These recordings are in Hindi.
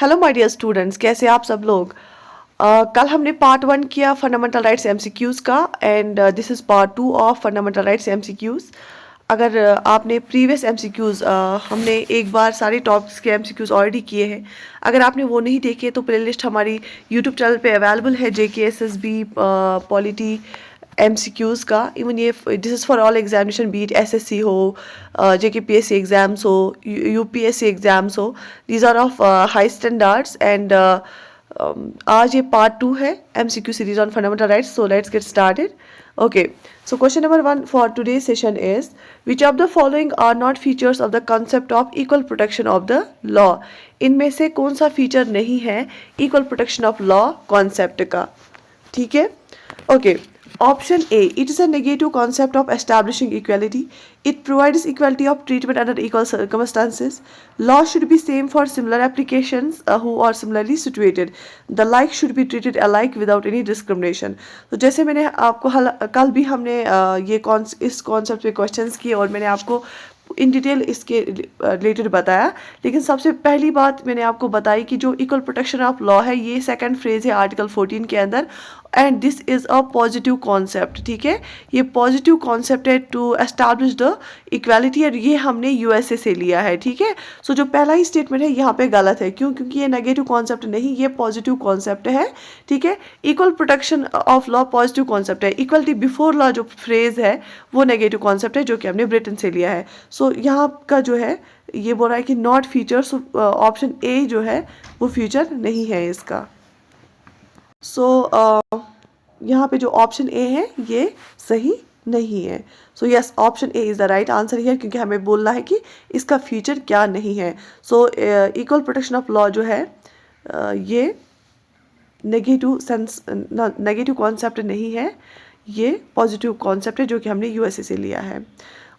हेलो माय डियर स्टूडेंट्स, कैसे आप सब लोग। कल हमने पार्ट 1 किया फंडामेंटल राइट्स एमसीक्यूज़ का and this is part 2 of fundamental rights MCQs. अगर आपने प्रीवियस एमसीक्यूज़ हमने एक बार सारे टॉपिक्स के एमसीक्यूज़ ऑलरेडी किए हैं। अगर आपने वो नहीं देखे तो प्लेलिस्ट हमारी यूट्यूब चैनल पे अवेलेबल है, JKSSB पॉलिटी एमसीक्यूज़ का। इवन ये this is for all examination, be it SSC हो, JKPSC एग्ज़ाम्स हो, यूपीएससी एग्ज़ाम्स हो, these are of high standards and आज ये पार्ट 2 है MCQ series on fundamental rights. So let's get started. Okay, so question number 1 for today's session is, which of the following are not features of the concept of equal protection of the law? इनमें से कौन सा फीचर नहीं है equal protection of law concept का? ठीक है, okay. Option A, it is a negative concept of establishing equality. It provides equality of treatment under equal circumstances. Law should be same for similar applications who are similarly situated. The like should be treated alike without any discrimination. तो जैसे मैंने आपको कल भी हमने इस कॉन्सेप्ट पे क्वेश्चंस किए और मैंने आपको इन डिटेल इसके रिलेटेड बताया. लेकिन सबसे पहली बात मैंने आपको बताई कि जो इक्वल प्रोटेक्शन ऑफ लॉ है, ये सेकंड फ्रेज है आर्टिकल 14 के अंदर, and this is a positive concept. ठीक है, ये पॉजिटिव कॉन्सेप्ट है टू एस्टैब्लिश द इक्वालिटी, और ये हमने यूएसए से लिया है. ठीक है, सो जो पहला ही स्टेटमेंट है यहाँ पे गलत है. क्यों? क्योंकि ये नेगेटिव कॉन्सेप्ट नहीं, ये पॉजिटिव कॉन्सेप्ट है. ठीक है, equal protection of law positive concept है. इक्वलिटी बिफोर लॉ जो फ्रेज है वो नेगेटिव कॉन्सेप्ट है, जो कि हमने ब्रिटेन से लिया है. सो यहाँ का जो है ये बोल रहा है कि नॉट फीचर्स, ऑप्शन ए जो है वो फ्यूचर नहीं है इसका. सो यहाँ पे जो ऑप्शन ए है ये सही नहीं है. So yes, option A is the right answer है, क्योंकि हमें बोलना है कि इसका फीचर क्या नहीं है. So equal protection of law जो है ये नेगेटिव कॉन्सेप्ट नहीं है, ये पॉजिटिव कॉन्सेप्ट है, जो कि हमने यूएसए से लिया है.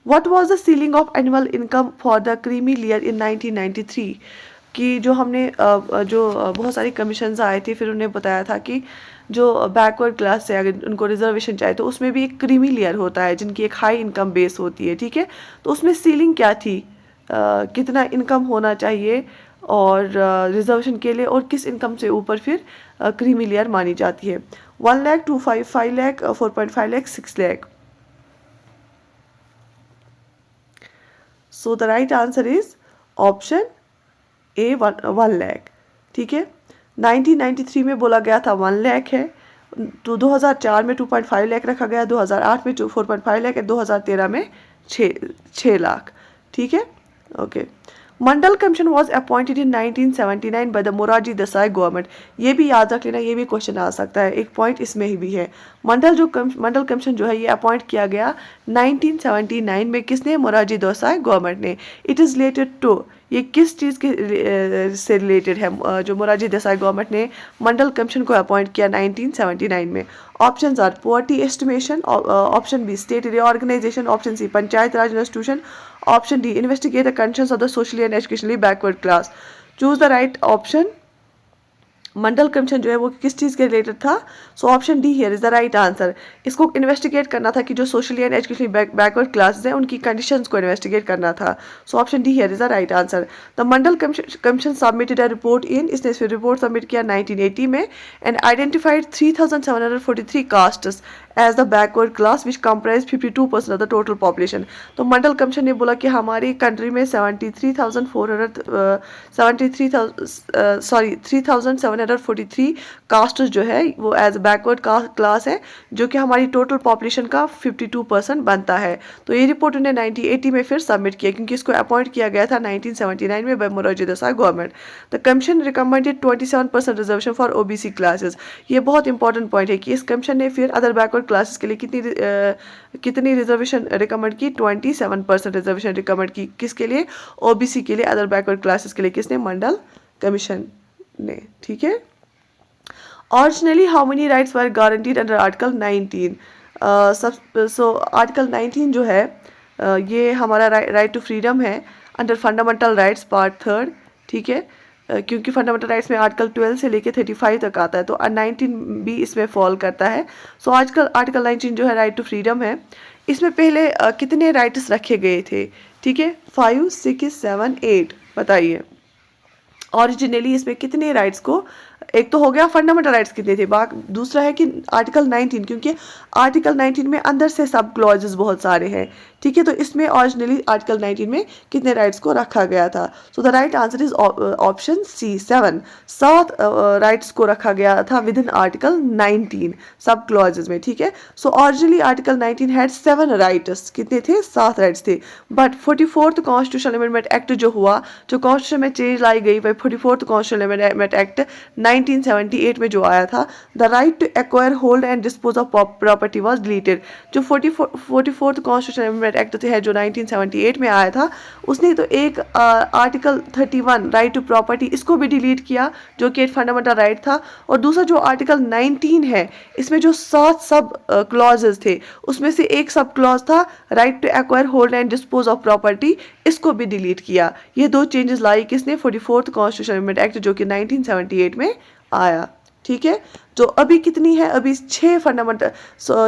What was the ceiling of annual income for the creamy layer in 1993? कि जो हमने बहुत सारी कमीशंस आए थे, फिर उन्हें बताया था कि जो बैकवर्ड क्लास से अगर उनको रिजर्वेशन चाहिए तो उसमें भी एक क्रीमी लेयर होता है जिनकी एक हाई इनकम बेस होती है. ठीक है, तो उसमें सीलिंग क्या थी, कितना इनकम होना चाहिए और रिजर्वेशन के लिए, और किस इनकम से ऊपर फिर क्रीमी लेयर मानी जाती है. 1 लाख, 5 लाख, 4.5 लाख, 6 लाख. सो the right answer is option A, 1 lakh. ठीक है, 1993 में बोला गया था 1 लाख है, तो 2004 में 2.5 लाख रखा गया, 2008 में 4.5 लाख है, 2013 में 6 लाख. ठीक है, okay. Mandal commission was appointed in 1979 by the Morarji Desai government. ये भी याद रख लेना, ये भी क्वेश्चन आ सकता है, एक पॉइंट इसमें ही भी है. मंडल कमीशन जो है ये अपॉइंट किया गया 1979 में. किसने? मोरारजी देसाई गवर्नमेंट ने. इट इज़ रिलेटेड टू, ये किस चीज़ के से रिलेटेड है जो मोरारजी देसाई गवर्नमेंट ने मंडल कमीशन को अपॉइंट किया 1979 में? Options are poverty estimation, option B state reorganisation, option C panchayat raj institution, option D investigate the conditions of the socially and educationally backward class. Choose the right option. Mandal commission जो है वो किस चीज़ के रिलेटेड था? So option D here is the right answer. इसको इन्वेस्टिगेट करना था कि जो socially and educationally backward classes हैं उनकी कंडीशंस को इन्वेस्टिगेट करना था. So option D here is the right answer. The Mandal commission submitted a report in, इसने फिर रिपोर्ट सबमिट किया 1980 में, and identified 3743 castes as the backward class which comprise 52% of the total population. तो मंडल कमीशन ने बोला कि हमारी कंट्री में 3743 कास्ट जो है वो एज बैकवर्ड क्लास है, जो कि हमारी टोटल पॉपुलेशन का 52% बनता है. तो ये रिपोर्ट उन्हें 1980 में फिर सबमिट किया, क्योंकि इसको अपॉइंट किया गया था 1979 में by Morarji Desai government. The commission recommended 27% reservation for OBC classes. ये बहुत इंपॉर्टेंट पॉइंट है कि इस कमीशन ने फिर अदर बैकवर्ड क्लासेस के लिए कितनी रिजर्वेशन रिकमेंड की? 27% रिजर्वेशन रिकमेंड की. किसके लिए? ओबीसी के लिए, अदर बैकवर्ड क्लासेस के लिए. किसने? मंडल कमीशन ने. ठीक है. Originally, how many rights were guaranteed under Article 19? So article 19 जो है ये हमारा राइट टू फ्रीडम है अंडर फंडामेंटल राइट्स पार्ट 3. ठीक है, क्योंकि फंडामेंटल राइट्स में आर्टिकल 12 से लेके 35 तक आता है, तो 19 भी इसमें फॉल करता है. सो आजकल आर्टिकल 19 जो है राइट टू फ्रीडम है. इसमें पहले कितने राइट्स रखे गए थे? ठीक है, 5, 6, 7, 8 बताइए. ओरिजिनली इसमें कितने राइट्स को, एक तो हो गया फंडामेंटल राइट्स कितने थे, दूसरा है कि आर्टिकल 19, क्योंकि आर्टिकल 19 में अंदर से सब क्लॉजेस बहुत सारे हैं, ठीक है। तो इसमें ओरिजिनली आर्टिकल 19 में कितने राइट्स को रखा गया था। So the right answer is option C 7, 7 rights को रखा गया था विद इन आर्टिकल 19 सब क्लॉजेस में, ठीक है। So originally article 19 had 7 rights, कितने थे, 7 राइट्स थे। But 44th constitutional amendment act जो हुआ, जो कॉन्स्टिट्यूशन में चेंज लाई गई वही 44th कॉन्स्टिट्यूशनल अमेंडमेंट एक्ट 1978 में जो आया था, the right to acquire hold and dispose of property was deleted. जो 44th कॉन्स्टिट्यूशनल अमेंडमेंट एक्ट है जो 1978 में आया था, उसने तो एक आर्टिकल 31 राइट टू प्रॉपर्टी इसको भी डिलीट किया, जो कि एक फंडामेंटल राइट था। और दूसरा जो आर्टिकल 19 है, इसमें जो 7 सब क्लॉजेस थे, उसमें से एक सब क्लॉज था right to acquire hold and dispose of property, इसको भी डिलीट किया। ये 2 चेंजेस लाई किसने, 44th कॉन्स्टिट्यूशनल अमेंडमेंट एक्ट जो कि 1978 में आया, ठीक है। जो अभी कितनी है, अभी 6 फंडामेंटल,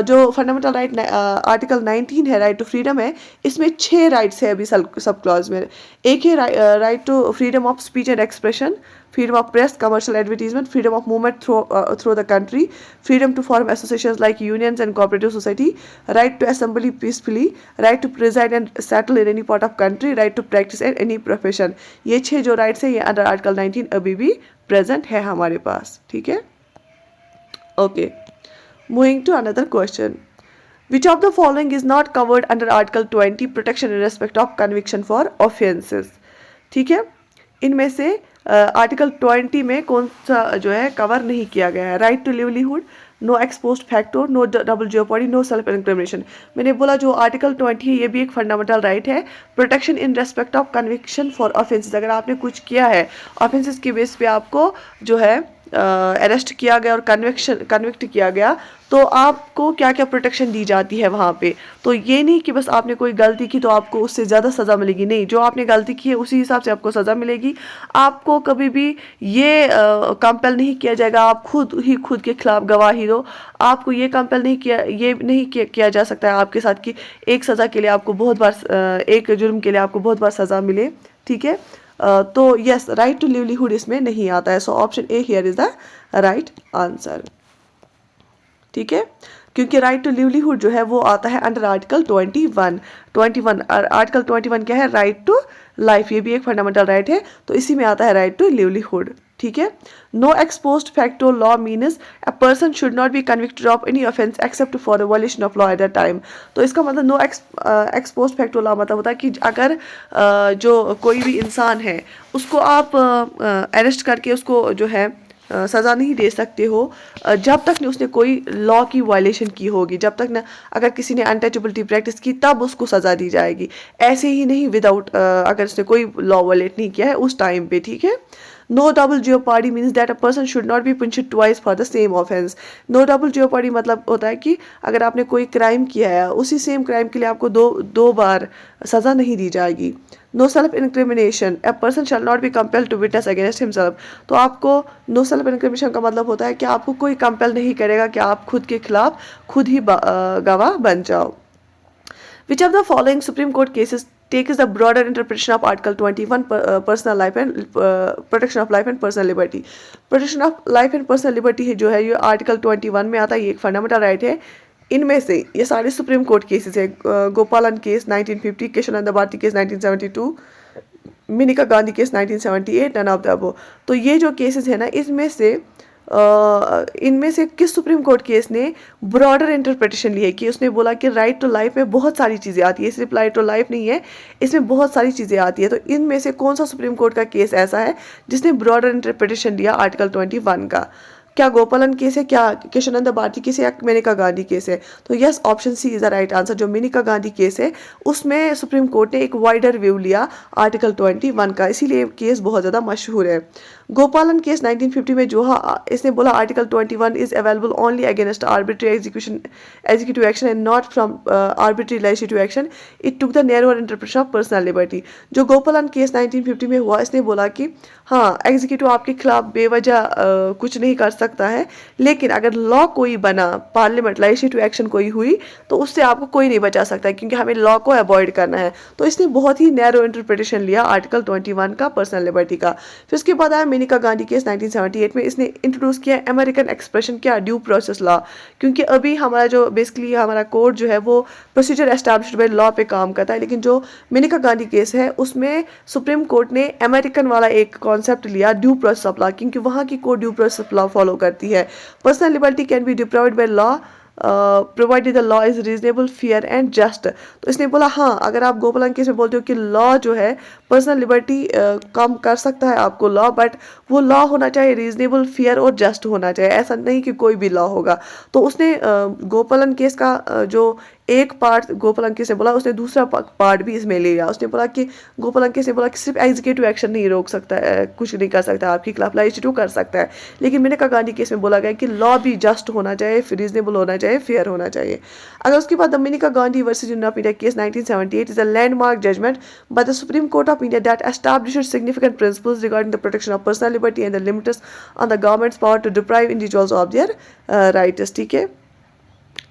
जो फंडामेंटल राइट आर्टिकल 19 है राइट टू फ्रीडम है, इसमें 6 राइट्स है अभी सब क्लॉज में। एक है right to freedom of speech and expression, freedom of press, commercial advertisement, freedom of movement through the country, freedom to form associations like unions and cooperative society, right to assembly peacefully, right to preside and settle in any part of country, right to practise in any profession. ये 6 जो राइट्स है ये अंडर आर्टिकल 19 अभी भी प्रेजेंट है हमारे पास, ठीक है। Okay, moving to another question. Which of the following is not covered under Article 20 protection in respect of conviction for offences? ठीक है, इनमें से आर्टिकल 20 में कौन सा जो है कवर नहीं किया गया है। Right to livelihood, no exposed factor, no double jeopardy, no self incrimination. मैंने बोला जो आर्टिकल 20 है ये भी एक फंडामेंटल राइट है, protection in respect of conviction for offences. अगर आपने कुछ किया है, ऑफेंसेस के बेस पे आपको जो है अरेस्ट किया गया और कन्विक्ट किया गया, तो आपको क्या क्या प्रोटेक्शन दी जाती है वहाँ पे। तो ये नहीं कि बस आपने कोई गलती की तो आपको उससे ज़्यादा सज़ा मिलेगी, नहीं, जो आपने गलती की है उसी हिसाब से आपको सज़ा मिलेगी। आपको कभी भी ये कंपेल नहीं किया जाएगा आप खुद के खिलाफ गवाही दो। आपको ये कंपेल नहीं किया जा सकता है आपके साथ कि एक सज़ा के लिए आपको बहुत बार, एक जुर्म के लिए आपको बहुत बार सज़ा मिले, ठीक है। तो यस, राइट टू लिवलीहुड इसमें नहीं आता है। So option A here is the right answer, ठीक है, क्योंकि राइट टू लिवलीहुड जो है वो आता है अंडर आर्टिकल 21 आर्टिकल 21 क्या है, राइट टू लाइफ, ये भी एक फंडामेंटल राइट है, तो इसी में आता है राइट टू लिवलीहुड, ठीक है। No ex post facto law means a person should not be convicted of any offence except for the violation of law at that time. तो इसका मतलब नो एक्सपोज्ड फैक्टो लॉ मतलब होता है कि अगर जो कोई भी इंसान है उसको आप अरेस्ट करके उसको जो है सज़ा नहीं दे सकते हो जब तक ने उसने कोई लॉ की वायलेशन की होगी, जब तक ना अगर किसी ने अनटचेबिलिटी प्रैक्टिस की तब उसको सज़ा दी जाएगी, ऐसे ही नहीं विदाउट अगर उसने कोई लॉ वायलेट नहीं किया है उस टाइम पे, ठीक है। No double jeopardy means that a person should not be punished twice for the same offence. No double jeopardy मतलब होता है कि अगर आपने कोई क्राइम किया है उसी सेम क्राइम के लिए आपको दो बार सज़ा नहीं दी जाएगी। No self incrimination, a person shall not be compel to witness against himself. तो आपको नो सेल्फ इंक्रिमिनेशन का मतलब होता है कि आपको कोई कंपेल नहीं करेगा कि आप खुद के खिलाफ खुद ही गवाह बन जाओ। Which of the following Supreme Court cases takes the broader interpretation of Article 21 personal life and protection of life and personal liberty? Protection of life and personal liberty है जो है ये आर्टिकल 21 में आता है, ये एक फंडामेंटल राइट है। इनमें से ये सारे सुप्रीम कोर्ट केसेस है, Gopalan case 1950, Kesavananda Bharati case 1972, Maneka Gandhi case 1978, none of the above. तो ये जो केसेस है ना, इनमें से किस सुप्रीम कोर्ट केस ने ब्रॉडर इंटरप्रिटेशन ली है कि उसने बोला कि राइट टू लाइफ में बहुत सारी चीज़ें आती है, सिर्फ राइट टू लाइफ नहीं है, इसमें बहुत सारी चीज़ें आती है। तो इनमें से कौन सा सुप्रीम कोर्ट का केस ऐसा है जिसने ब्रॉडर इंटरप्रिटेशन लिया आर्टिकल 21 का? क्या गोपालन केस है, क्या केशवानंद भारती केस है, या मेनका गांधी केस है? तो yes, option C is the right answer. जो मेनका गांधी केस है उसमें सुप्रीम कोर्ट ने एक वाइडर व्यू लिया आर्टिकल 21 का, इसीलिए केस बहुत ज़्यादा मशहूर है। गोपालन केस 1950 में जो इसने बोला article 21 is available only against arbitrary executive action and not from arbitrary legislative action, it took the narrower interpretation of personal liberty. जो गोपालन केस 1950 में हुआ, इसने बोला कि हाँ, एग्जीक्यूटिव आपके खिलाफ बेवजह कुछ नहीं कर सकता है, लेकिन अगर लॉ कोई बना, पार्लियामेंट लेजिस्लेटिव एक्शन कोई हुई, तो उससे आपको कोई नहीं बचा सकता है, क्योंकि हमें लॉ को अवॉइड करना है। तो इसने बहुत ही नैरो इंटरप्रिटेशन लिया आर्टिकल 21 का पर्सनल लिबर्टी का। फिर उसके बाद आया मेनका गांधी केस 1978 में। इसने इंट्रोड्यूस किया अमेरिकन एक्सप्रेशन क्या, ड्यू प्रोसेस लॉ, क्योंकि अभी हमारा जो बेसिकली हमारा कोड जो है वो प्रोसीजर एस्टैब्लिश्ड बाय लॉ पे काम करता है, लेकिन जो मेनका गांधी केस है उसमें सुप्रीम कोर्ट ने अमेरिकन वाला एक कॉन्सेप्ट लिया, ड्यू प्रोसेस ऑफ लॉ, क्योंकि वहाँ की court due process of law follow करती है। Personal liberty can be deprived by law provided the law is reasonable, fair and just. तो इसने बोला हाँ, अगर आप गोपालन केस में बोलते हो कि लॉ जो है पर्सनल लिबर्टी कम कर सकता है आपको लॉ, बट वो लॉ होना चाहिए रीजनेबल, फेयर और जस्ट होना चाहिए, ऐसा नहीं कि कोई भी लॉ होगा। तो उसने गोपालन केस का जो एक पार्ट गोपालन केस ने बोला, उसने दूसरा पार्ट भी इसमें ले लिया। उसने बोला कि गोपालन केस ने बोला कि सिर्फ एग्जीक्यूटिव एक्शन नहीं रोक सकता है, कुछ नहीं कर सकता आपके खिलाफ, लेजिस्लेटिव कर सकता है, लेकिन मेनका गांधी केस में बोला गया कि लॉ भी जस्ट होना चाहिए, रीजनेबल होना चाहिए, फेयर होना चाहिए। अगर उसके बाद Maneka Gandhi versus union of India case 1978 is a landmark judgment by the supreme court of India that established significant principles regarding the protection of personal liberty and the limits on the government's power to deprive individuals of their rights. ठीक है,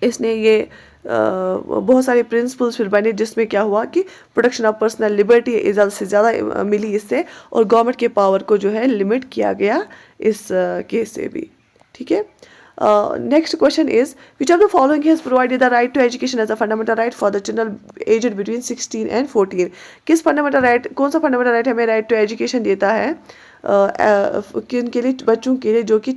इसने ये बहुत सारे प्रिंसिपल्स फिर बने, जिसमें क्या हुआ कि प्रोटेक्शन ऑफ पर्सनल लिबर्टी ज़्यादा से ज़्यादा मिली इससे, और गवर्नमेंट के पावर को जो है लिमिट किया गया इस केस से भी। ठीक है, next question is which of the following has provided the right to education as a fundamental right for the children aged between 16 and 14। किस फंडामेंटल राइट, कौन सा फंडामेंटल राइट हमें राइट टू एजुकेशन देता है किन के लिए, बच्चों के लिए जो कि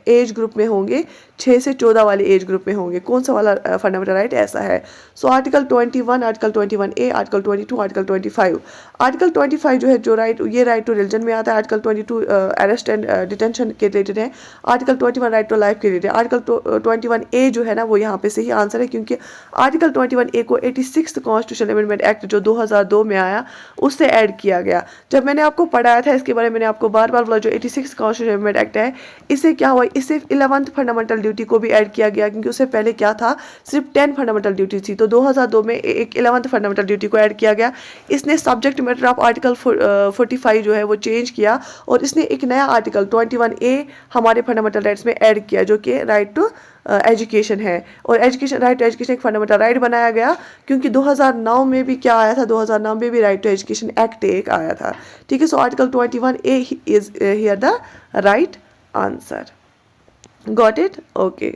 एज ग्रुप में होंगे 6 से 14 वाले एज ग्रुप में होंगे, कौन सा वाला फंडामेंटल राइट ऐसा है। So article 21, article 21A, article 22, article 25। Article 25 जो है, जो राइट, ये राइट टू रिलीजन में आता है। आर्टिकल 22 अरेस्ट एंड डिटेंशन के रिलेटेड है। आर्टिकल 21 राइट टू लाइफ के रिलेटेड है। आर्टिकल 21A जो है ना, वो यहाँ पे सही आंसर है, क्योंकि आर्टिकल 21A को 86th कॉन्स्टिट्यूशन अमेंडमेंट एक्ट जो 2002 में आया उससे ऐड किया गया। जब मैंने आपको पढ़ाया था इसके बारे में, मैंने आपको बार बार बोला, जो 86 कॉन्स्टिट्यूशन अमेंडमेंट एक्ट है, इससे क्या हुआ, इससे 11th फंडामेंटल ड्यूटी को भी ऐड किया गया, क्योंकि उससे पहले क्या था, सिर्फ 10 फंडामेंटल ड्यूटी थी। तो 2002 में एक 11th फंडामेंटल ड्यूटी को ऐड किया गया। इसने सब्जेक्ट मैटर ऑफ आर्टिकल 45 जो है वो चेंज किया, और इसने एक नया आर्टिकल 21A हमारे फंडामेंटल राइट्स में ऐड किया, जो कि राइट टू एजुकेशन है। और एजुकेशन, राइट टू एजुकेशन एक फंडामेंटल राइट बनाया गया, क्योंकि 2009 में भी क्या आया था, 2009 में भी राइट टू एजुकेशन एक्ट एक आया था। ठीक है, so article 21A is here the right answer. Got it? Okay,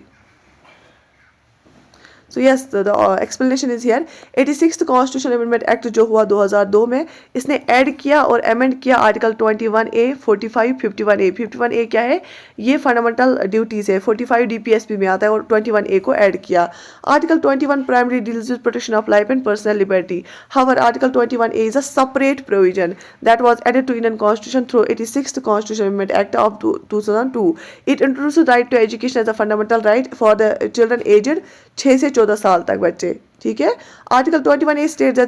so yes, the explanation is here. 86th constitution amendment act जो हुआ 2002 में, इसने ऐड किया और अमेंड किया आर्टिकल 21A, 45, 51A। 51A क्या है, ये फंडामेंटल ड्यूटीज है, 45 DPSP में आता है, और 21A को ऐड किया। Article 21 primary deals with protection of life and personal liberty. However article 21A is a separate provision that was added to Indian constitution through 86th constitution amendment act of 2002। It introduces right to education as a fundamental right for the children aged 6 से 14 साल तक बच्चे। ठीक है, article 21A states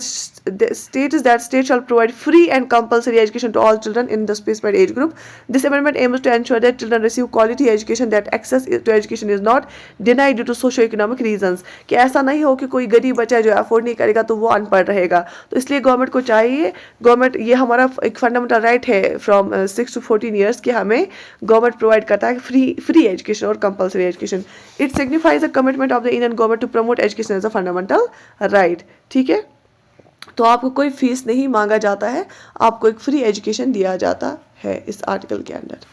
that state shall provide free and compulsory education to all children in the specified age group. This amendment aims to ensure that children receive quality education, that access to education is not denied due to socio-economic reasons. कि ऐसा नहीं हो कि कोई गरीब बच्चा जो अफोर्ड नहीं करेगा तो वो अनपढ़ रहेगा। तो इसलिए गवर्नमेंट को चाहिए, गवर्नमेंट, ये हमारा एक फंडामेंटल राइट है फ्रॉम 6 to 14 ईयर्स कि हमें गवर्नमेंट प्रोवाइड करता है फ्री एजुकेशन और compulsory education. It signifies the commitment of the Indian government to promote education as a fundamental right. ठीक है, तो आपको कोई फीस नहीं मांगा जाता है, आपको एक फ्री एजुकेशन दिया जाता है इस आर्टिकल के अंदर।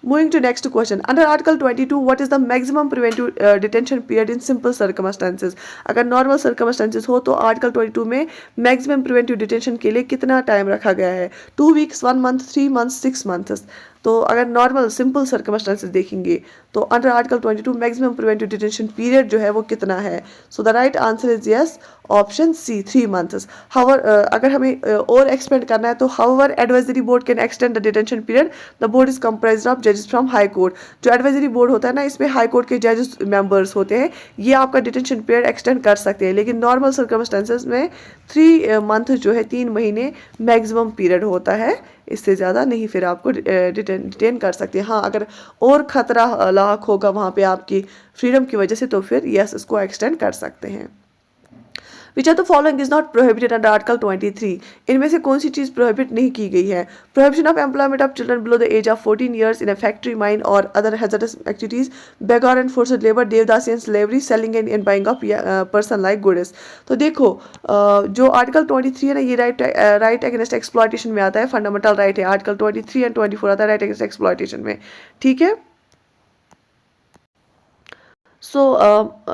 Moving to next question. Under Article 22, what is the maximum preventive detention period in simple circumstances? अगर normal circumstances हो तो Article 22 में maximum preventive detention के लिए कितना टाइम रखा गया है? 2 weeks, 1 month, 3 months, 6 months. तो अगर नॉर्मल सिंपल सर्कमस्टेंसेस देखेंगे तो under article 22 maximum preventive detention period जो है वो कितना है? So the right answer is yes, option C 3 months. However अगर हमें और एक्सपेंड करना है तो however advisory board can extend the detention period, the board is comprised of जजेस फ्रॉम हाई कोर्ट। जो एडवाइजरी बोर्ड होता है ना, इसमें हाई कोर्ट के जजेस मेंबर्स होते हैं, ये आपका डिटेंशन पीरियड एक्सटेंड कर सकते हैं, लेकिन नॉर्मल सर्कमस्टेंसेस में 3 मंथ जो है 3 महीने मैक्सिमम पीरियड होता है, इससे ज़्यादा नहीं फिर आपको डिटेन कर सकते हैं। हाँ, अगर और ख़तरा लाक होगा वहाँ पे आपकी फ्रीडम की वजह से तो फिर यस इसको एक्सटेंड कर सकते हैं। Which are the following is not prohibited under article 23? इनमें से कौन सी चीज़ प्रोहिबिट नहीं की गई है? Prohibition of employment of children below the age of 14 years in a factory, mine और अदर हैजर्डस एक्टिविटीज, बेगार and forced labour, devadasi and slavery, selling and buying of person like goods. तो देखो जो आर्टिकल 23 है ना, ये राइट अगेंस्ट एक्सप्लॉयटेशन में आता है, फंडामेंटल राइट है। आर्टिकल 23 एंड 24 आता है राइट अगेंस्ट एक्सप्लॉयटेशन में, ठीक है। सो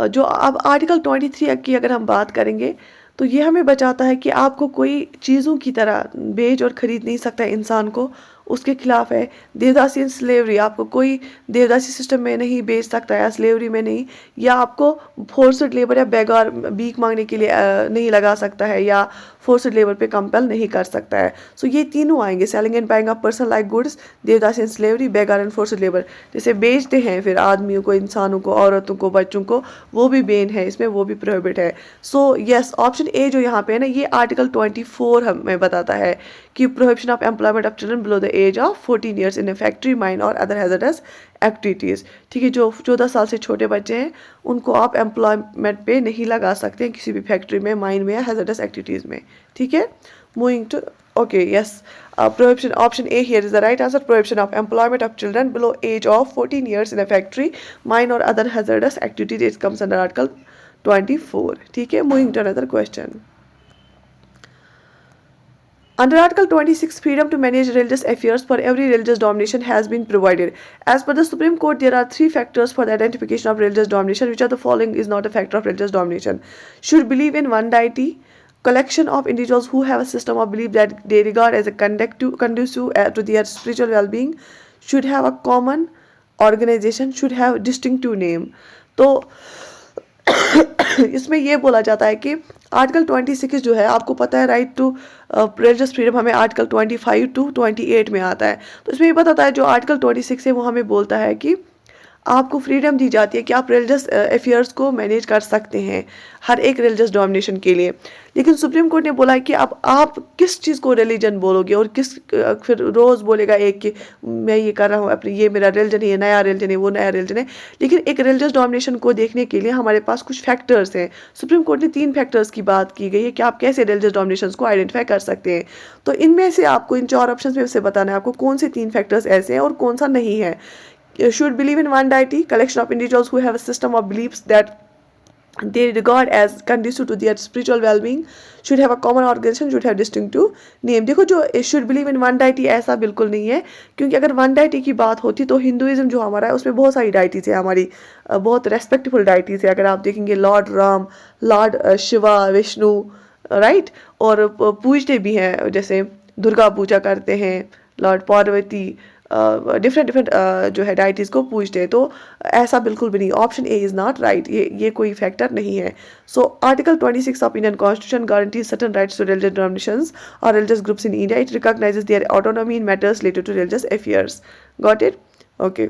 जो अब आर्टिकल 23 की अगर हम बात करेंगे तो ये हमें बचाता है कि आपको कोई चीज़ों की तरह बेच और ख़रीद नहीं सकता है इंसान को, उसके खिलाफ है। देवदासी एंड स्लेवरी, आपको कोई देवदासी सिस्टम में नहीं बेच सकता है या स्लेवरी में नहीं, या आपको फोर्स्ड लेबर या बेगार भीख मांगने के लिए नहीं लगा सकता है, या फोर्स्ड लेबर पे कंपेल नहीं कर सकता है। सो ये तीनों आएंगे, selling and buying of person like goods, devadasi and slavery, बेगार एंड फोर्स्ड लेबर। जैसे बेचते हैं फिर आदमियों को, इंसानों को, औरतों को, बच्चों को, वो भी बेन है इसमें, वो भी प्रोहिबिट है। सो यस, ऑप्शन ए जो यहाँ पे है ना, ये आर्टिकल 24 हमें बताता है कि prohibition of employment of children below the age of 14 years in a factory, mine और अदर हैजर्डस एक्टिविटीज़। ठीक है, जो 14 साल से छोटे बच्चे हैं उनको आप एम्प्लॉयमेंट पे नहीं लगा सकते हैं किसी भी फैक्ट्री में, माइन में या हैजर्डस एक्टिविटीज़ में, ठीक है। Moving to okay yes, prohibition, option A here is the right answer, prohibition of employment of children below age of 14 years in a factory, mine or other hazardous activities, it comes under article 24, ठीक है। Moving to another question. Under Article 26, freedom to manage religious affairs for every religious denomination has been provided. As per the Supreme Court, there are 3 factors for the identification of religious denomination. Which of the following is not a factor of religious denomination? Should believe in one deity, collection of individuals who have a system of belief that they regard as a conducive to their spiritual well-being, should have a common organization, should have distinctive name. तो इसमें ये बोला जाता है कि आर्टिकल 26 जो है, आपको पता है राइट टू रिलीजियस फ्रीडम हमें आर्टिकल 25 टू 28 में आता है। तो इसमें ये बताता है जो आर्टिकल 26 है वो हमें बोलता है कि आपको फ्रीडम दी जाती है कि आप रिलीजियस अफेयर्स को मैनेज कर सकते हैं हर एक रिलीजियस डोमिनेशन के लिए। लेकिन सुप्रीम कोर्ट ने बोला है कि अब आप किस चीज़ को रिलीजन बोलोगे, और किस फिर रोज़ बोलेगा एक कि मैं ये कर रहा हूँ अपनी, ये मेरा रिलीजन है, ये नया रिलीजन है, वो नया रिलीजन है। लेकिन एक रिलीजियस डोमिनेशन को देखने के लिए हमारे पास कुछ फैक्टर्स हैं। सुप्रीम कोर्ट ने 3 फैक्टर्स की बात की गई है कि आप कैसे रिलीजियस डोमिनेशन को आइडेंटिफाई कर सकते हैं। तो इनमें से आपको इन 4 ऑप्शन में से बताना है आपको कौन से 3 फैक्टर्स ऐसे हैं और कौन सा नहीं है। Should believe in one deity, collection of individuals who have a system of beliefs that they regard as conducive to their spiritual well-being, should have a common organization, should have distinctive name। देखो जो should believe in one deity ऐसा बिल्कुल नहीं है, क्योंकि अगर one deity की बात होती तो हिंदुइज्म जो हमारा है उसमें बहुत सारी डाइटीज़ है, हमारी बहुत रेस्पेक्टफुल डाइटीज़ है। अगर आप देखेंगे Lord Ram, Lord Shiva, Vishnu, right, और पूजते भी हैं, जैसे दुर्गा पूजा करते हैं, लॉर्ड पार्वती, डिफरेंट जो है डाइटीज़ को पूछते हैं। तो ऐसा बिल्कुल भी नहीं, option A is not right, ये कोई फैक्टर नहीं है। So article 26 of Indian constitution guarantees certain rights to religious denominations और religious groups in India. It recognizes their autonomy in matters related to religious affairs. Got it? Okay.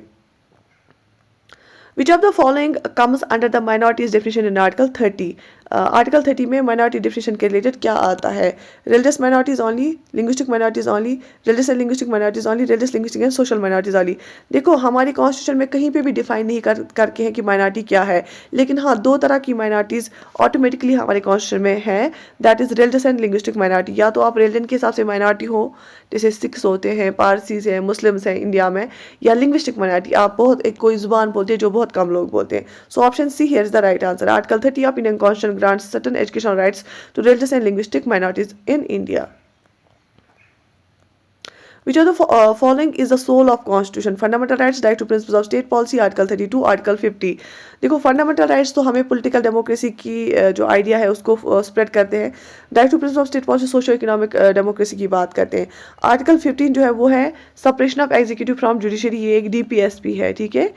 Which of the following comes under the minorities definition in Article 30? Article 30 में माइनॉरिटी डिफिनेशन के रिलेटेड क्या आता है? Religious minorities only, linguistic minorities only, religious and linguistic minorities only, religious linguistic and social minorities only. देखो हमारी कॉन्स्टिट्यूशन में कहीं पे भी डिफाइन नहीं करके हैं कि माइनॉरिटी क्या है, लेकिन हाँ 2 तरह की माइनॉरिटीज़ ऑटोमेटिकली हमारे कॉन्स्टिट्यूशन में है, that is religious and linguistic minority. या तो आप रिलीजन के हिसाब से माइनॉरिटी हो, जैसे सिख्स होते हैं, पारसीज हैं, मुस्लिम्स हैं इंडिया में, या लिंग्विस्टिक माइनॉरिटी आप बहुत एक कोई जुबान बोलते हैं जो बहुत कम लोग बोलते हैं। So option see here is the right answer. Article 30 of Indian constitution grants certain educational rights to religious and linguistic minorities in India. Which of the following is the soul of constitution? Fundamental rights, right to principles of state policy, article 32, article 50. देखो फंडामेंटल राइट्स तो हमें पॉलिटिकल डेमोक्रेसी की जो आइडिया है उसको स्प्रेड करते हैं. Right to principle of state policy socio economic democracy की बात करते हैं. आर्टिकल 15 जो है वो है separation of executive from judiciary, ये एक डीपीएसपी है, ठीक है.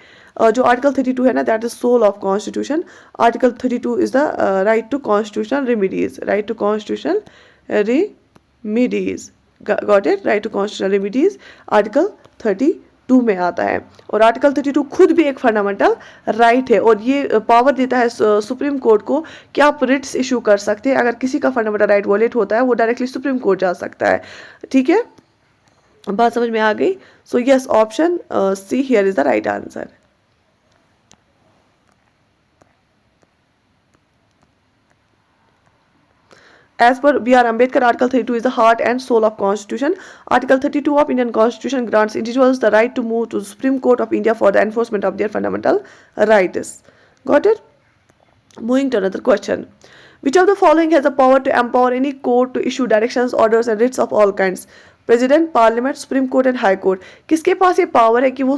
जो आर्टिकल 32 है ना, that is soul of constitution. Article 32 is the right to constitutional remedies, right to constitutional remedies. Got it, right to constitutional remedies article 32 में आता है. और आर्टिकल 32 खुद भी एक फंडामेंटल राइट है और ये पावर देता है सुप्रीम कोर्ट को कि आप रिट्स इशू कर सकते हैं. अगर किसी का फंडामेंटल राइट वॉलेट होता है वो डायरेक्टली सुप्रीम कोर्ट जा सकता है, ठीक है. बात समझ में आ गई? So yes, option see here is the right answer. As per B.R. Ambedkar, Article 32 is the heart and soul of Constitution. Article 32 of Indian Constitution grants individuals the right to move to the Supreme Court of India for the enforcement of their fundamental rights. Got it? Moving to another question. Which of the following has the power to empower any court to issue directions, orders and writs of all kinds? President, parliament, supreme court and high court. किसके पास ये पावर है कि वो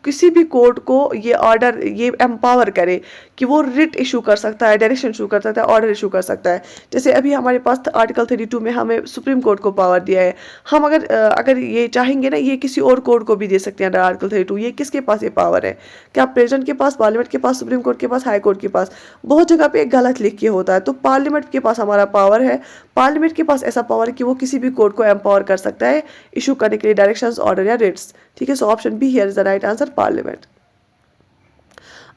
किसी भी कोर्ट को ये ऑर्डर, ये एम्पावर करे कि वो रिट इशू कर सकता है, डायरेक्शन इशू कर सकता है, ऑर्डर इशू कर सकता है. जैसे अभी हमारे पास आर्टिकल 32 में हमें सुप्रीम कोर्ट को पावर दिया है. हम अगर ये चाहेंगे ना, ये किसी और कोर्ट को भी दे सकते हैं अंडर आर्टिकल 32. ये किसके पास ये पावर है? क्या प्रेसिडेंट के पास, पार्लियामेंट के पास, सुप्रीम कोर्ट के पास, हाई कोर्ट के पास? बहुत जगह पे गलत लिख के होता है. तो पार्लियामेंट के पास हमारा पावर है. पार्लियामेंट के पास ऐसा पावर है कि वो किसी भी कोर्ट को एम्पावर कर सकता है इशू करने के लिए डायरेक्शंस, ऑर्डर या रिट्स, ठीक है. So option be here is the right answer, parliament.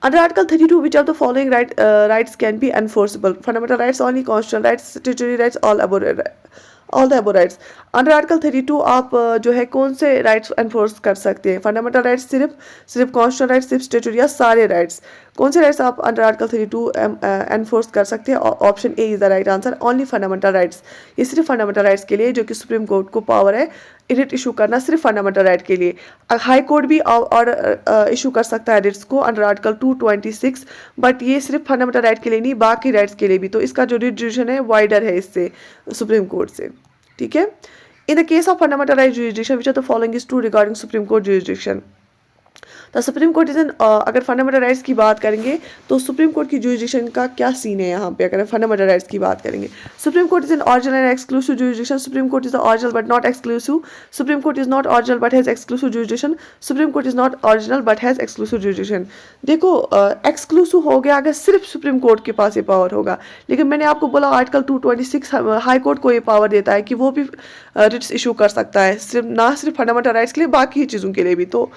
Under Article 32, which of the following rights can be enforceable? Fundamental rights only, constitutional rights, statutory rights, all the above rights. Under article 32 आप जो है कौन से राइट्स एनफोर्स कर सकते हैं? फंडामेंटल राइट्स सिर्फ कॉन्स्टिट्यूशनल राइट्स, सिर्फ स्टेटरी, या सारे राइट्स? कौन से राइट्स आप अंडर आर्टिकल 32 एनफोर्स कर सकते हैं? Option A is the right answer, only fundamental rights. ये सिर्फ फंडामेंटल राइट्स के लिए, जो कि सुप्रीम कोर्ट को पावर है रिट इशू करना सिर्फ फंडामेंटल राइट के लिए. हाई कोर्ट भी ऑर्डर इशू कर सकता है रिट्स को अंडर आर्टिकल 226, बट ये सिर्फ फंडामेंटल राइट के लिए नहीं, बाकी राइट्स के लिए भी. तो इसका जो रिट जुडिशन है वाइडर है इससे, सुप्रीम कोर्ट से, ठीक है. In the case of fundamental right jurisdiction, which of the following is true regarding supreme court jurisdiction? तो सुप्रीम कोर्ट इज अगर फंडामेंटल राइट्स की बात करेंगे तो सुप्रीम कोर्ट की जुरिसडिक्शन का क्या सीन है यहाँ पे? अगर फंडामेंटल राइट्स की बात करेंगे, supreme court is an original and exclusive jurisdiction. Supreme court is the original but not exclusive. Supreme court is not original but has exclusive jurisdiction. Supreme court is not original but has exclusive jurisdiction. देखो एक्सक्लूसिव हो गया अगर सिर्फ सुप्रीम कोर्ट के पास ये पावर होगा, लेकिन मैंने आपको बोला आर्टिकल 226 हाई कोर्ट को ये पावर देता है कि वो भी रिट्स इशू कर सकता है, ना सिर्फ फंडामेंटल राइट्स के लिए, बाकी चीज़ों के लिए भी. तो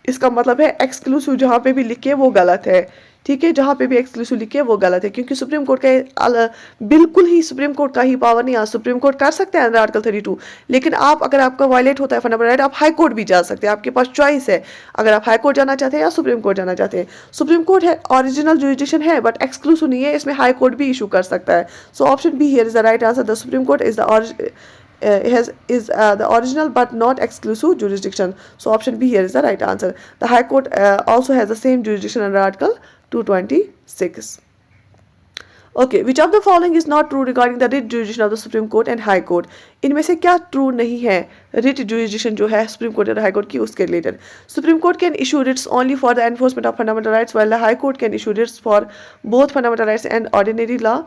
इसका मतलब है एक्सक्लूसिव जहाँ पे भी लिखे वो गलत है, ठीक है. जहाँ पे भी एक्सक्लूसिव लिखे वो गलत है, क्योंकि सुप्रीम कोर्ट का बिल्कुल ही सुप्रीम कोर्ट का ही पावर नहीं. सुप्रीम कोर्ट कर सकते हैं अंडर आर्टिकल 32, लेकिन अगर आपका वायलेट होता है फंडामेंटल राइट, आप हाई कोर्ट भी जा सकते हैं. आपके पास चॉइस है, अगर आप हाई कोर्ट जाना चाहते हैं या सुप्रीम कोर्ट जाना चाहते हैं. सुप्रीम कोर्ट है ओरिजिनल जुरिसडिक्शन है बट एक्सक्लूसिव नहीं है, इसमें हाई कोर्ट भी इशू कर सकता है. So option be here is the right answer, the supreme court is the original but not exclusive jurisdiction. So option B here is the right answer. The High Court also has the same jurisdiction under Article 226. Okay, which of the following is not true regarding the writ jurisdiction of the Supreme Court and High Court? इनमें से क्या ट्रू नहीं है रिट जुरिसडिक्शन जो है सुप्रीम कोर्ट और हाई कोर्ट की उसके related? Supreme court can issue Ritz only for the enforcement of fundamental rights, while the High Court can issue writs for both fundamental rights and ordinary law.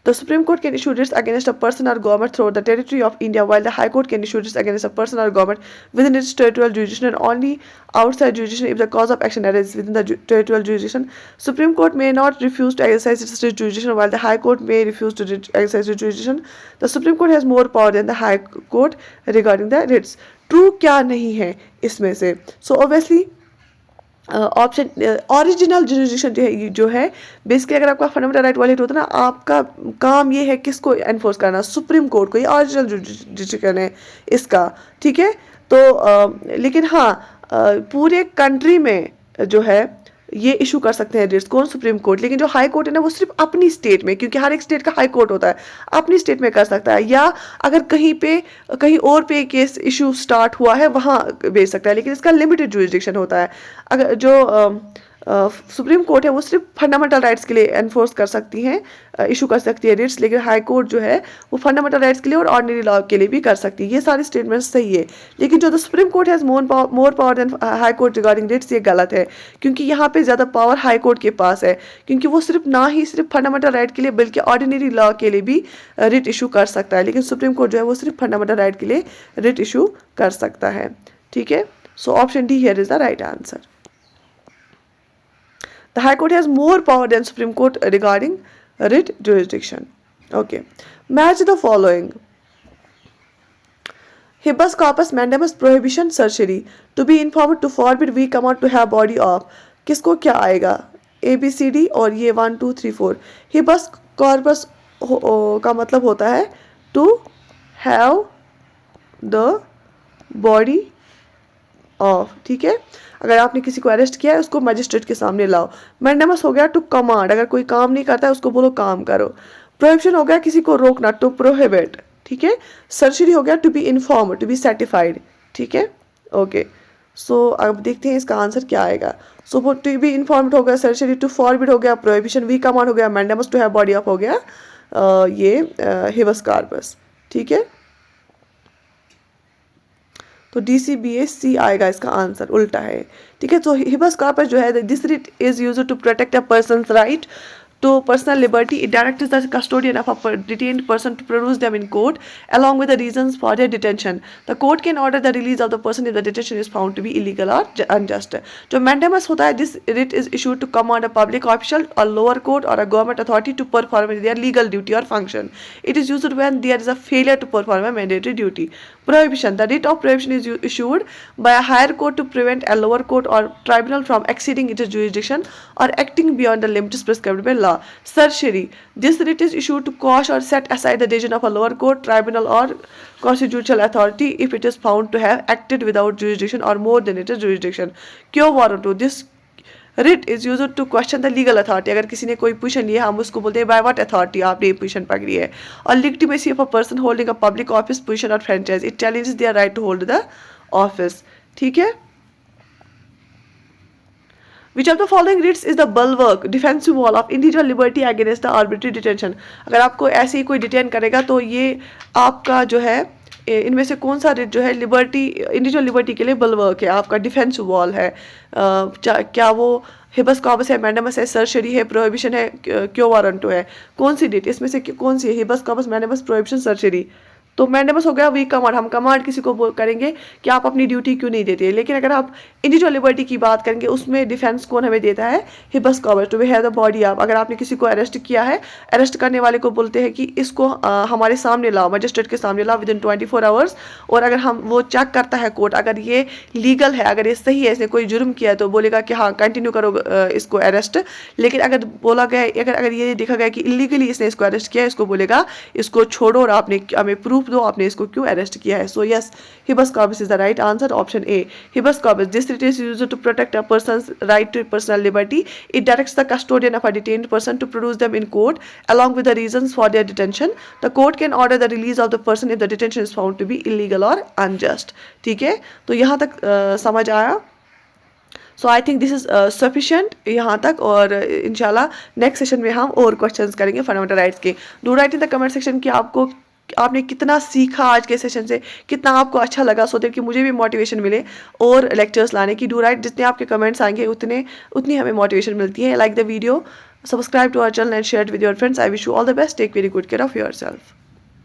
The Supreme Court can issue writs against a person or government throughout the territory of India, while the High Court can issue writs against a person or government within its territorial jurisdiction and only outside jurisdiction if the cause of action arises within the territorial jurisdiction. Supreme Court may not refuse to exercise its jurisdiction, while the High Court may refuse to exercise its jurisdiction. The Supreme Court has more power than the High Court regarding the writs. True क्या नहीं है इसमें से? So obviously option original jurisdiction जो है बेसिकली, अगर आपका फंडामेंटल राइट वायलेट होता है ना, आपका काम ये है किसको एनफोर्स करना? सुप्रीम कोर्ट को. ये ओरिजिनल जुरिसडिक्शन है इसका, ठीक है. तो लेकिन हाँ पूरे कंट्री में जो है ये इशू कर सकते हैं रिट्स कौन? Supreme court. लेकिन जो हाई कोर्ट है ना वो सिर्फ अपनी स्टेट में, क्योंकि हर एक स्टेट का हाई कोर्ट होता है, अपनी स्टेट में कर सकता है, या अगर कहीं और पे केस इशू स्टार्ट हुआ है वहाँ भेज सकता है, लेकिन इसका लिमिटेड जुरिसडिक्शन होता है. अगर जो सुप्रीम कोर्ट है वो सिर्फ फंडामेंटल राइट्स के लिए एनफोर्स कर सकती हैं, इशू कर सकती है रिट्स, लेकिन हाई कोर्ट जो है वो फंडामेंटल राइट्स के लिए और ऑर्डिनरी लॉ के लिए भी कर सकती है। ये सारे स्टेटमेंट्स सही है, लेकिन जो the supreme court has more power than high court regarding writs, ये गलत है, क्योंकि यहाँ पे ज़्यादा पावर हाई कोर्ट के पास है, क्योंकि वो सिर्फ ना ही सिर्फ फंडामेंटल राइट के लिए बल्कि ऑर्डिनरी लॉ के लिए भी रिट इशू कर सकता है, लेकिन सुप्रीम कोर्ट जो है वो सिर्फ फंडामेंटल राइट के लिए रिट इशू कर सकता है। ठीक है, सो option D here is the right answer. The High Court has more power than Supreme Court regarding writ jurisdiction. Okay. Match the following. Habeas corpus mandamus prohibition certiorari to be informed to forbid we command to have body of. किसको क्या आएगा? ABCD और ये 1 2 3 4. Habeas corpus का मतलब होता है to have the body of. ठीक है, अगर आपने किसी को अरेस्ट किया है उसको मजिस्ट्रेट के सामने लाओ। मैंडेमस हो गया टू कमांड, अगर कोई काम नहीं करता है उसको बोलो काम करो। प्रोहिबिशन हो गया किसी को रोकना, टू प्रोहिबिट। ठीक है, सर्जरी हो गया to be inform, to be certified. ठीक है, ओके, सो अब देखते हैं इसका आंसर क्या आएगा। सो टू बी इन्फॉर्म्ड हो गया सर्जरी, टू फॉरबिड हो गया प्रोहिबिशन, वी कमांड हो गया mandamus, to have body of हो गया ये हेबस कॉर्पस। ठीक है, तो DCBA-C आएगा इसका आंसर, उल्टा है। ठीक है, तो हेबस कॉर्पस जो है this writ is used to protect a person's right to personal liberty. It directs the custodian of a detained person to produce them in court along with the reasons for their detention. The court can order the release of the person if the detention is found to be illegal or unjust. जो mandamus होता है, this writ is issued to command a public official or lower court or a government authority to perform their legal duty or function. It is used when there is a failure to perform a mandatory duty. Prohibition. The writ of prohibition is issued by a higher court to prevent a lower court or tribunal from exceeding its jurisdiction or acting beyond the limits prescribed by law. Certiorari. This writ is issued to quash or set aside the decision of a lower court, tribunal or constitutional authority if it is found to have acted without jurisdiction or more than its jurisdiction. Quo warranto. This writ is used to question the legal authority. अगर किसी ने कोई पोजीशन लिया हम उसको बोलते हैं by what authority आपने ये पोजीशन पकड़ी है। और legitimacy of a person holding a public office, position or franchise. It challenges their right to hold the office. ठीक है, Which of the following writs is the bulwark, defensive wall of individual liberty against the arbitrary detention? अगर आपको ऐसे ही कोई डिटेन करेगा तो ये आपका जो है इनमें से कौन सा रिट जो है लिबर्टी, इंडिविजुअल लिबर्टी के लिए बल्वर्क है, आपका डिफेंस वॉल है। क्या वो हेबस कॉर्पस है, मैंडेमस है, सर्जरी है, प्रोहिबिशन है, क्यो वारंटो है? कौन सी डिट इसमें से कौन सी है? Habeas corpus, mandamus, prohibition, surgery. तो मैंडेमस हो गया वी कमांड, हम कमांड किसी को करेंगे कि आप अपनी ड्यूटी क्यों नहीं देते। लेकिन अगर आप इंडिविजुअल लिबर्टी की बात करेंगे उसमें डिफेंस कौन हमें देता है? Habeas corpus, to have the body of. अगर आपने किसी को अरेस्ट किया है, अरेस्ट करने वाले को बोलते हैं कि इसको हमारे सामने लाओ, मजिस्ट्रेट के सामने लाओ विदिन 24 आवर्स। और अगर हम वो चेक करता है कोर्ट, अगर ये लीगल है, अगर ये सही है, इसने कोई जुर्म किया है तो बोलेगा कि हाँ कंटिन्यू करो इसको अरेस्ट। लेकिन अगर बोला गया, अगर ये देखा गया कि इलीगली इसने इसको अरेस्ट किया है, इसको बोलेगा इसको छोड़ो और आपने हमें प्रूफ दो आपने इसको क्यों अरेस्ट किया है। So yes, habeas corpus is the right answer, option A. Habeas corpus, this writ is used to protect a person's right to personal liberty. It directs the custodian of a detained person to produce them in court along with the reasons for their detention. The court can order the release of the person if the detention is found to be illegal or unjust. ठीक है, तो यहाँ तक समझ आया। So I think this is sufficient यहाँ तक, और इंशाल्लाह नेक्स्ट सेशन में हम और क्वेश्चंस करेंगे फंडामेंटल राइट्स के। Do right in the comment section कि आपने कितना सीखा आज के सेशन से, कितना आपको अच्छा लगा, सो दैट कि मुझे भी मोटिवेशन मिले और लेक्चर्स लाने की। डू राइट, जितने आपके कमेंट्स आएंगे उतनी हमें मोटिवेशन मिलती है। Like the video, subscribe to our channel and share with your friends. I wish you all the best, take very good care of your self.